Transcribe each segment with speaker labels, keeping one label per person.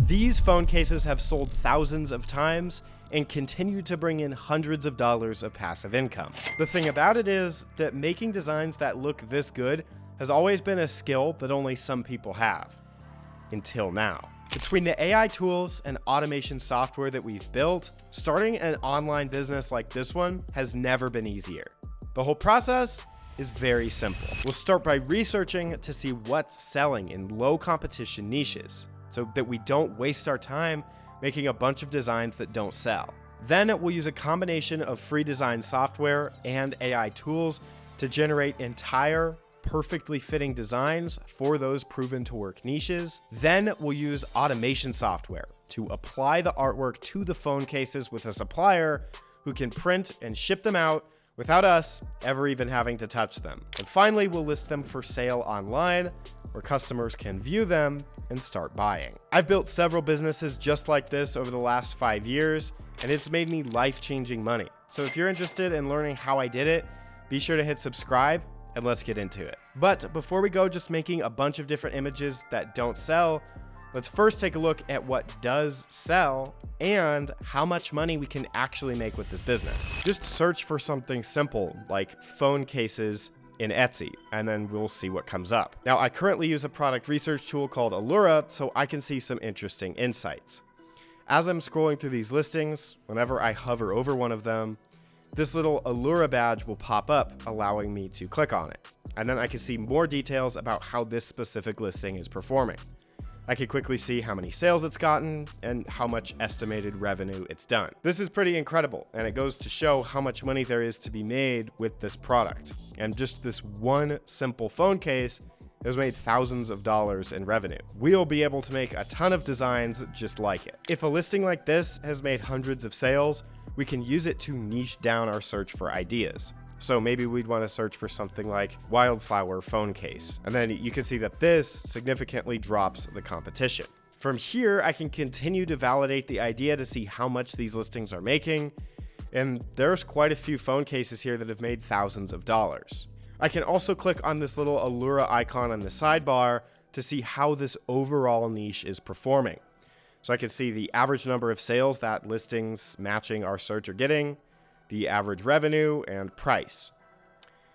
Speaker 1: These phone cases have sold thousands of times and continue to bring in hundreds of dollars of passive income. The thing about it is that making designs that look this good has always been a skill that only some people have. Until now. Between the AI tools and automation software that we've built, starting an online business like this one has never been easier. The whole process is very simple. We'll start by researching to see what's selling in low competition niches, so that we don't waste our time making a bunch of designs that don't sell. Then we'll use a combination of free design software and AI tools to generate entire, perfectly fitting designs for those proven to work niches. Then we'll use automation software to apply the artwork to the phone cases with a supplier who can print and ship them out without us ever even having to touch them. And finally, we'll list them for sale online where customers can view them and start buying. I've built several businesses just like this over the last 5 years, and it's made me life-changing money. So if you're interested in learning how I did it, be sure to hit subscribe and let's get into it. But before we go just making a bunch of different images that don't sell, let's first take a look at what does sell and how much money we can actually make with this business. Just search for something simple like phone cases in Etsy, and then we'll see what comes up. Now, I currently use a product research tool called Allura, so I can see some interesting insights. As I'm scrolling through these listings, whenever I hover over one of them, this little Allura badge will pop up, allowing me to click on it. And then I can see more details about how this specific listing is performing. I can quickly see how many sales it's gotten and how much estimated revenue it's done. This is pretty incredible, and it goes to show how much money there is to be made with this product. And just this one simple phone case has made thousands of dollars in revenue. We'll be able to make a ton of designs just like it. If a listing like this has made hundreds of sales, we can use it to niche down our search for ideas. So maybe we'd want to search for something like wildflower phone case. And then you can see that this significantly drops the competition. From here, I can continue to validate the idea to see how much these listings are making. And there's quite a few phone cases here that have made thousands of dollars. I can also click on this little Allura icon on the sidebar to see how this overall niche is performing. So I can see the average number of sales that listings matching our search are getting, the average revenue, and price.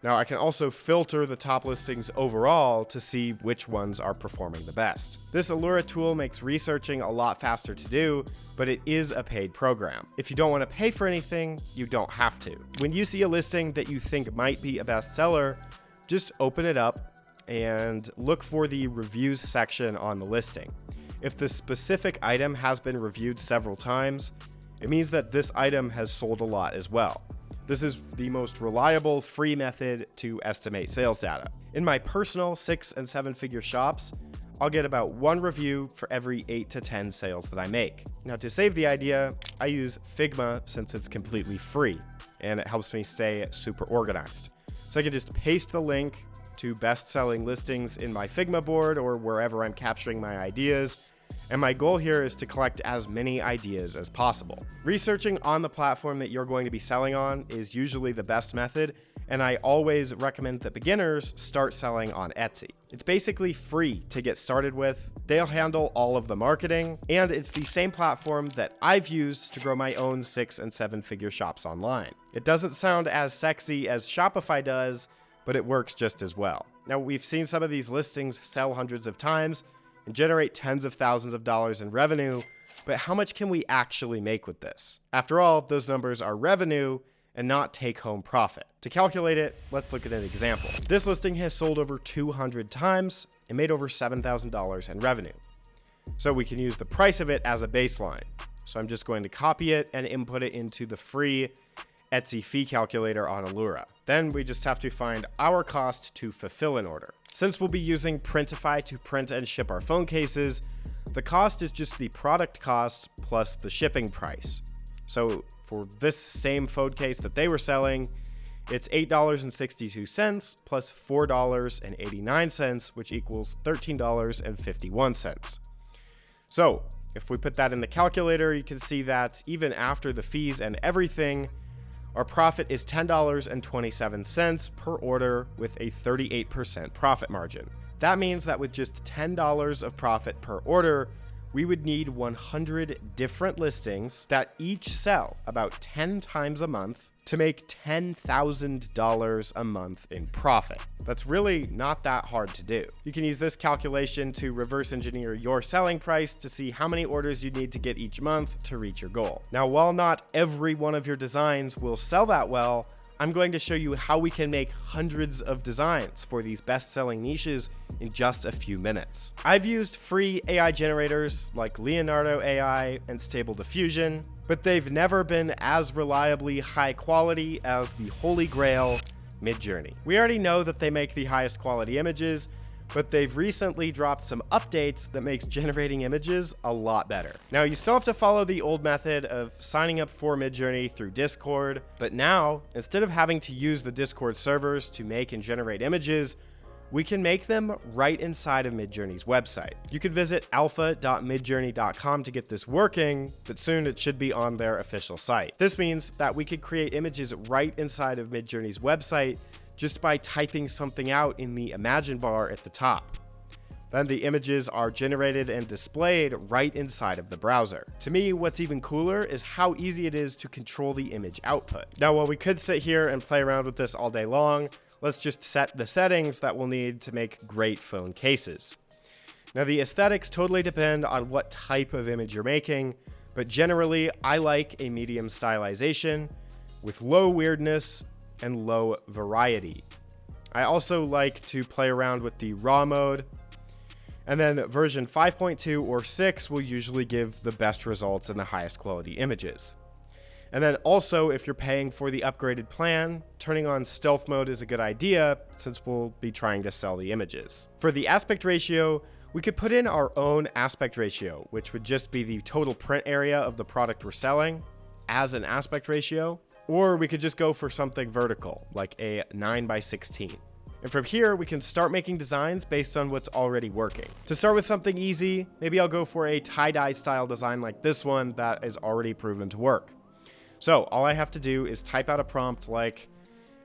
Speaker 1: Now I can also filter the top listings overall to see which ones are performing the best. This Allura tool makes researching a lot faster to do, but it is a paid program. If you don't want to pay for anything, you don't have to. When you see a listing that you think might be a bestseller, just open it up and look for the reviews section on the listing. If the specific item has been reviewed several times, it means that this item has sold a lot as well. This is the most reliable free method to estimate sales data. In my personal 6- and 7-figure shops, I'll get about 1 review for every 8 to 10 sales that I make. Now, to save the idea, I use Figma since it's completely free and it helps me stay super organized. So I can just paste the link to best-selling listings in my Figma board or wherever I'm capturing my ideas. And my goal here is to collect as many ideas as possible. Researching on the platform that you're going to be selling on is usually the best method, and I always recommend that beginners start selling on Etsy. It's basically free to get started with. They'll handle all of the marketing, and it's the same platform that I've used to grow my own 6- and 7-figure shops online. It doesn't sound as sexy as Shopify does, but it works just as well. Now, we've seen some of these listings sell hundreds of times and generate tens of thousands of dollars in revenue, but how much can we actually make with this? After all, those numbers are revenue and not take-home profit. To calculate it, let's look at an example. This listing has sold over 200 times and made over $7,000 in revenue. So we can use the price of it as a baseline. So I'm just going to copy it and input it into the free Etsy fee calculator on Allura. Then we just have to find our cost to fulfill an order. Since we'll be using Printify to print and ship our phone cases, the cost is just the product cost plus the shipping price. So for this same phone case that they were selling, it's $8.62 plus $4.89, which equals $13.51. So if we put that in the calculator, you can see that even after the fees and everything, our profit is $10.27 per order with a 38% profit margin. That means that with just $10 of profit per order, we would need 100 different listings that each sell about 10 times a month to make $10,000 a month in profit. That's really not that hard to do. You can use this calculation to reverse engineer your selling price to see how many orders you need to get each month to reach your goal. Now, while not every one of your designs will sell that well, I'm going to show you how we can make hundreds of designs for these best-selling niches in just a few minutes. I've used free AI generators like Leonardo AI and Stable Diffusion, but they've never been as reliably high quality as the Holy Grail, Midjourney. We already know that they make the highest quality images, but they've recently dropped some updates that makes generating images a lot better. Now, you still have to follow the old method of signing up for Midjourney through Discord, but now, instead of having to use the Discord servers to make and generate images, we can make them right inside of Midjourney's website. You can visit alpha.midjourney.com to get this working, but soon it should be on their official site. This means that we could create images right inside of Midjourney's website just by typing something out in the Imagine bar at the top. Then the images are generated and displayed right inside of the browser. To me, what's even cooler is how easy it is to control the image output. Now, while we could sit here and play around with this all day long, let's just set the settings that we'll need to make great phone cases. Now, the aesthetics totally depend on what type of image you're making, but generally, I like a medium stylization with low weirdness and low variety. I also like to play around with the raw mode, and then version 5.2 or 6 will usually give the best results and the highest quality images. And then also, if you're paying for the upgraded plan, turning on stealth mode is a good idea since we'll be trying to sell the images. For the aspect ratio, we could put in our own aspect ratio, which would just be the total print area of the product we're selling as an aspect ratio. Or we could just go for something vertical, like a 9:16. And from here, we can start making designs based on what's already working. To start with something easy, maybe I'll go for a tie-dye style design like this one that is already proven to work. So all I have to do is type out a prompt like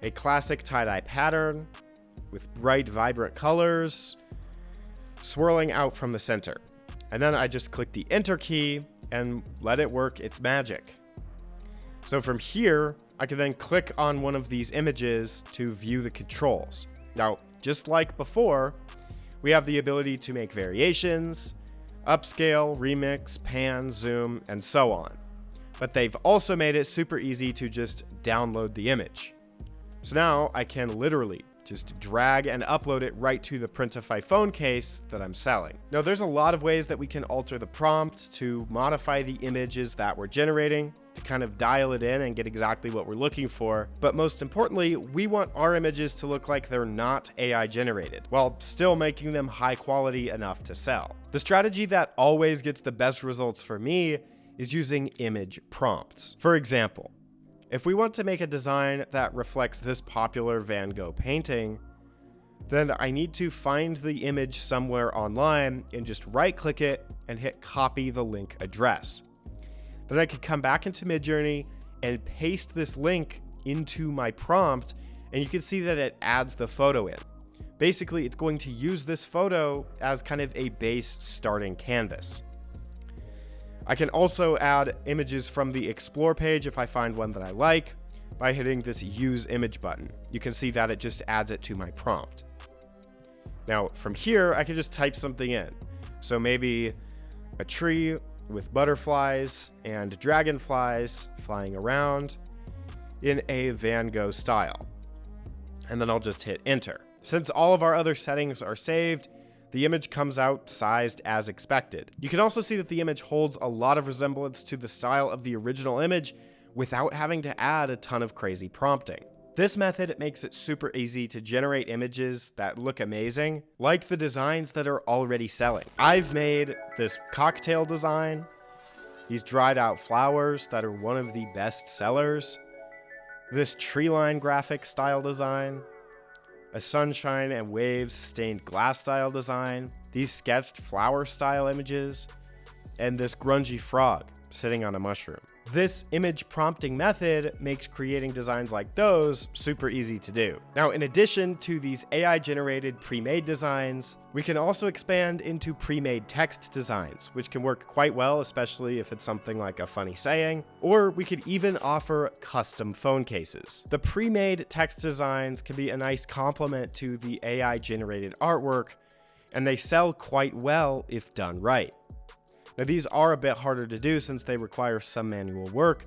Speaker 1: a classic tie-dye pattern with bright, vibrant colors swirling out from the center. And then I just click the Enter key and let it work its magic. So from here, I can then click on one of these images to view the controls. Now, just like before, we have the ability to make variations, upscale, remix, pan, zoom, and so on. But they've also made it super easy to just download the image. So now I can literally just drag and upload it right to the Printify phone case that I'm selling. Now, there's a lot of ways that we can alter the prompt to modify the images that we're generating, to kind of dial it in and get exactly what we're looking for. But most importantly, we want our images to look like they're not AI generated, while still making them high quality enough to sell. The strategy that always gets the best results for me is using image prompts. For example, if we want to make a design that reflects this popular Van Gogh painting, then I need to find the image somewhere online and just right-click it and hit copy the link address. Then I could come back into Midjourney and paste this link into my prompt, and you can see that it adds the photo in. Basically, it's going to use this photo as kind of a base starting canvas. I can also add images from the Explore page if I find one that I like by hitting this Use Image button. You can see that it just adds it to my prompt. Now, from here, I can just type something in. So maybe a tree with butterflies and dragonflies flying around in a Van Gogh style. And then I'll just hit Enter. Since all of our other settings are saved, the image comes out sized as expected. You can also see that the image holds a lot of resemblance to the style of the original image without having to add a ton of crazy prompting. This method makes it super easy to generate images that look amazing, like the designs that are already selling. I've made this cocktail design, these dried out flowers that are one of the best sellers, this tree line graphic style design, a sunshine and waves stained glass style design, these sketched flower style images, and this grungy frog sitting on a mushroom. This image prompting method makes creating designs like those super easy to do. Now, in addition to these AI-generated pre-made designs, we can also expand into pre-made text designs, which can work quite well, especially if it's something like a funny saying, or we could even offer custom phone cases. The pre-made text designs can be a nice complement to the AI-generated artwork, and they sell quite well if done right. Now, these are a bit harder to do since they require some manual work,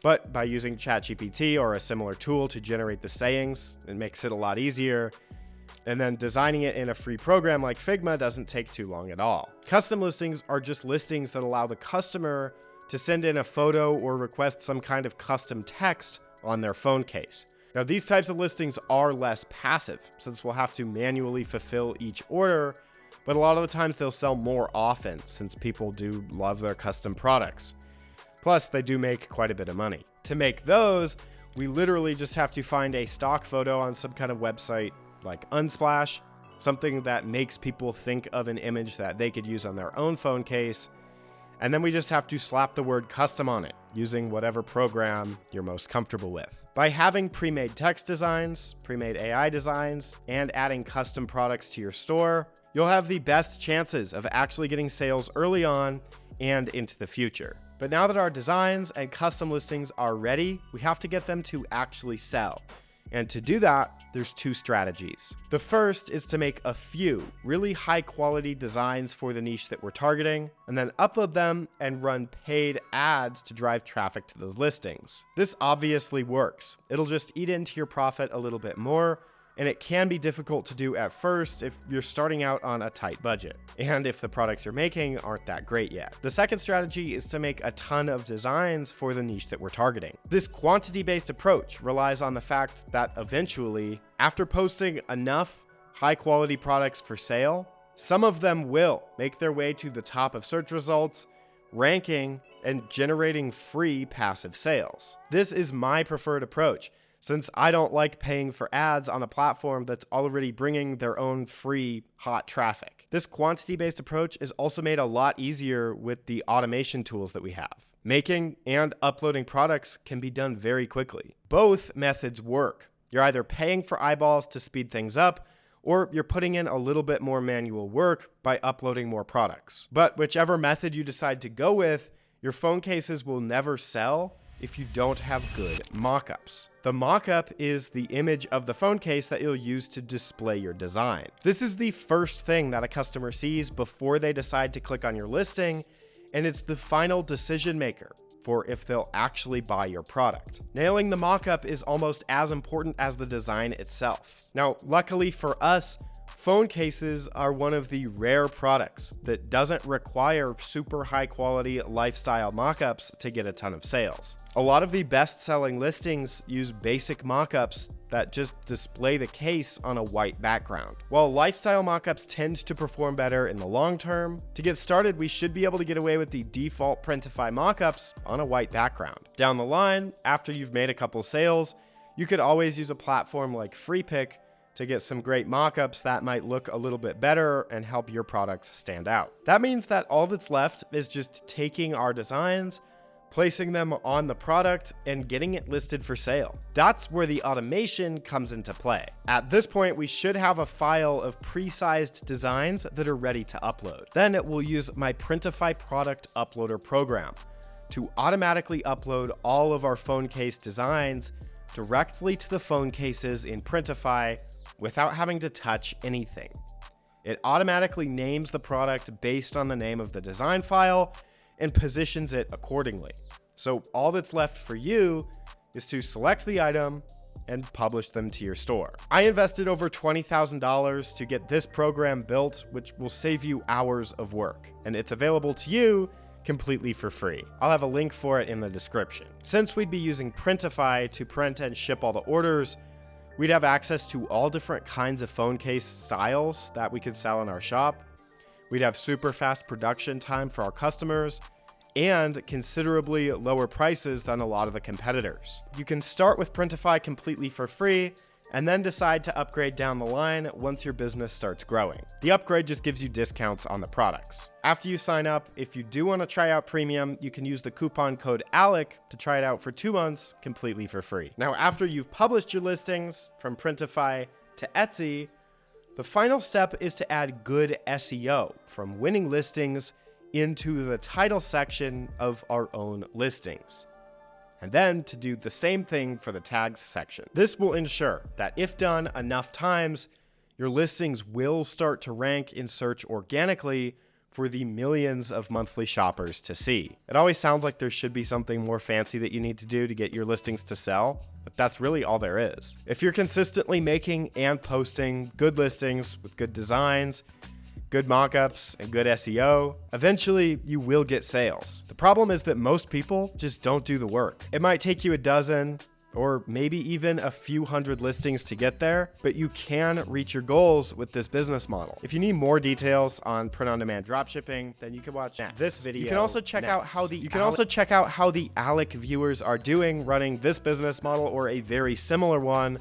Speaker 1: but by using ChatGPT or a similar tool to generate the sayings, it makes it a lot easier. And then designing it in a free program like Figma doesn't take too long at all. Custom listings are just listings that allow the customer to send in a photo or request some kind of custom text on their phone case. Now, these types of listings are less passive since we'll have to manually fulfill each order, but a lot of the times they'll sell more often since people do love their custom products. Plus, they do make quite a bit of money. To make those, we literally just have to find a stock photo on some kind of website like Unsplash, something that makes people think of an image that they could use on their own phone case, and then we just have to slap the word custom on it using whatever program you're most comfortable with. By having pre-made text designs, pre-made AI designs, and adding custom products to your store, you'll have the best chances of actually getting sales early on and into the future. But now that our designs and custom listings are ready, we have to get them to actually sell. And to do that, there's two strategies. The first is to make a few really high quality designs for the niche that we're targeting, and then upload them and run paid ads to drive traffic to those listings. This obviously works. It'll just eat into your profit a little bit more, and it can be difficult to do at first if you're starting out on a tight budget, and if the products you're making aren't that great yet. The second strategy is to make a ton of designs for the niche that we're targeting. This quantity-based approach relies on the fact that eventually, after posting enough high-quality products for sale, some of them will make their way to the top of search results, ranking, and generating free passive sales. This is my preferred approach, since I don't like paying for ads on a platform that's already bringing their own free hot traffic. This quantity-based approach is also made a lot easier with the automation tools that we have. Making and uploading products can be done very quickly. Both methods work. You're either paying for eyeballs to speed things up, or you're putting in a little bit more manual work by uploading more products. But whichever method you decide to go with, your phone cases will never sell if you don't have good mockups. The mockup is the image of the phone case that you'll use to display your design. This is the first thing that a customer sees before they decide to click on your listing, and it's the final decision maker for if they'll actually buy your product. Nailing the mockup is almost as important as the design itself. Now, luckily for us, phone cases are one of the rare products that doesn't require super high quality lifestyle mockups to get a ton of sales. A lot of the best-selling listings use basic mockups that just display the case on a white background. While lifestyle mockups tend to perform better in the long term, to get started, we should be able to get away with the default Printify mockups on a white background. Down the line, after you've made a couple sales, you could always use a platform like FreePick to get some great mockups that might look a little bit better and help your products stand out. That means that all that's left is just taking our designs, placing them on the product, and getting it listed for sale. That's where the automation comes into play. At this point, we should have a file of pre-sized designs that are ready to upload. Then it will use my Printify product uploader program to automatically upload all of our phone case designs directly to the phone cases in Printify without having to touch anything. It automatically names the product based on the name of the design file and positions it accordingly. So all that's left for you is to select the item and publish them to your store. I invested over $20,000 to get this program built, which will save you hours of work, and it's available to you completely for free. I'll have a link for it in the description. Since we'd be using Printify to print and ship all the orders, we'd have access to all different kinds of phone case styles that we could sell in our shop. We'd have super fast production time for our customers and considerably lower prices than a lot of the competitors. You can start with Printify completely for free and then decide to upgrade down the line once your business starts growing. The upgrade just gives you discounts on the products. After you sign up, if you do want to try out Premium, you can use the coupon code Alek to try it out for 2 months completely for free. Now, after you've published your listings from Printify to Etsy, the final step is to add good SEO from winning listings into the title section of our own listings, and then to do the same thing for the tags section. This will ensure that if done enough times, your listings will start to rank in search organically for the millions of monthly shoppers to see. It always sounds like there should be something more fancy that you need to do to get your listings to sell, but that's really all there is. If you're consistently making and posting good listings with good designs, good mockups, and good SEO, eventually you will get sales. The problem is that most people just don't do the work. It might take you a dozen or maybe even a few hundred listings to get there, but you can reach your goals with this business model. If you need more details on print-on-demand dropshipping, then you can watch this video. You can also check out how the Alek viewers are doing running this business model or a very similar one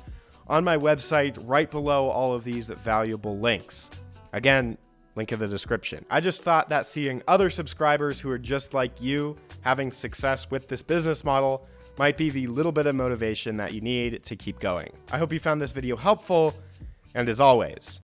Speaker 1: on my website right below all of these valuable links. Again, link in the description. I just thought that seeing other subscribers who are just like you having success with this business model might be the little bit of motivation that you need to keep going. I hope you found this video helpful, and as always,